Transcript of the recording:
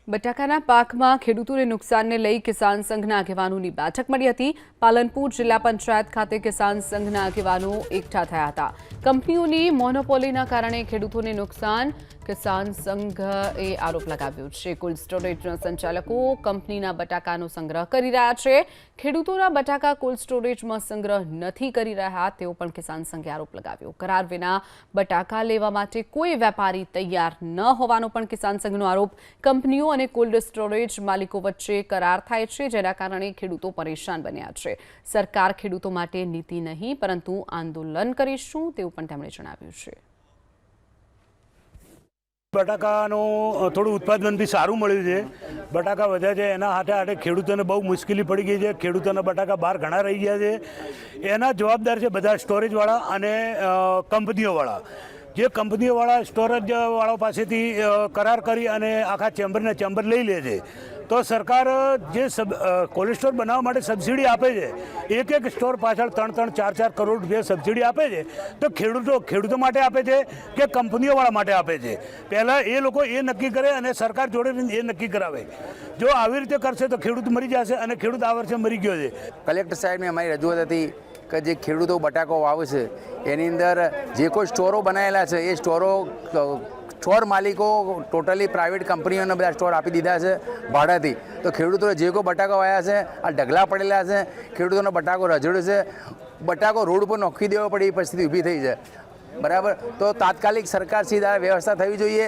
બટાકાના પાકમાં ખેડૂતોને નુકસાનને લઈ કિસાન સંઘના આગેવાનોની બેઠક મળી હતી। પાલનપુર જિલ્લા પંચાયત ખાતે કિસાન સંઘના આગેવાનો એકઠા થયા હતા। કંપનીઓની મોનોપોલીના કારણે ખેડૂતોને નુકસાન કિસાન સંઘે આરોપ લગાવ્યો છે। કોલ્ડ સ્ટોરેજના સંચાલકો કંપનીના બટાકાનો સંગ્રહ કરી રહ્યા છે। ખેડૂતોના બટાકા કોલ્ડ સ્ટોરેજમાં સંગ્રહ નથી કરી રહ્યા તેવો પણ કિસાન સંઘે આરોપ લગાવ્યો। કરાર વિના બટાકા લેવા માટે કોઈ વેપારી તૈયાર ન હોવાનો પણ કિસાન સંઘનો આરોપ। કંપનીઓ અને કોલ્ડ સ્ટોરેજ માલિકો વચ્ચે કરાર થાય છે, જેના કારણે ખેડૂતો પરેશાન બન્યા છે। સરકાર ખેડૂતો માટે નીતિ નહીં પરંતુ આંદોલન કરીશું તેવું પણ તેમણે જણાવ્યું છે। બટાકાનું થોડું ઉત્પાદન બી સારું મળ્યું છે। બટાકા વધ્યા છે, એના હાથે હાથે ખેડૂતોને બહુ મુશ્કેલી પડી ગઈ છે। ખેડૂતોના બટાકા બહાર ઘણા રહી ગયા છે। એના જવાબદાર છે બધા સ્ટોરેજવાળા અને કંપનીઓવાળા। જે કંપનીઓવાળા સ્ટોરેજવાળા પાસેથી કરાર કરી અને આખા ચેમ્બર લઈ લે છે, તો સરકાર જે કોલ્ડ સ્ટોર બનાવવા માટે સબસિડી આપે છે, એક સ્ટોર પાછળ 3-3, 4-4 કરોડ રૂપિયા સબસિડી આપે છે, તો ખેડૂતો માટે આપે છે કે કંપનીઓવાળા માટે આપે છે? પહેલાં એ લોકો એ નક્કી કરે અને સરકાર જોડે એ નક્કી કરાવે। જો આવી રીતે કરશે તો ખેડૂત મરી જશે અને ખેડૂત આ વર્ષે મરી ગયો છે। કલેક્ટર સાહેબની અમારી રજૂઆત હતી કે જે ખેડૂતો બટાકો વાવે છે એની અંદર જે કોઈ સ્ટોરો બનાવેલા છે એ સ્ટોર માલિકો ટોટલી પ્રાઇવેટ કંપનીઓને બધા સ્ટોર આપી દીધા છે ભાડાથી। તો ખેડૂતોએ જે કોઈ બટાકા વાવ્યા છે આ ઢગલા પડેલા છે, ખેડૂતોનો બટાકો રજડ્યો છે, બટાકો રોડ પર નોખી દેવો પડે એ પરિસ્થિતિ ઊભી થઈ છે, બરાબર। તો તાત્કાલિક સરકાર સીધા વ્યવસ્થા થવી જોઈએ।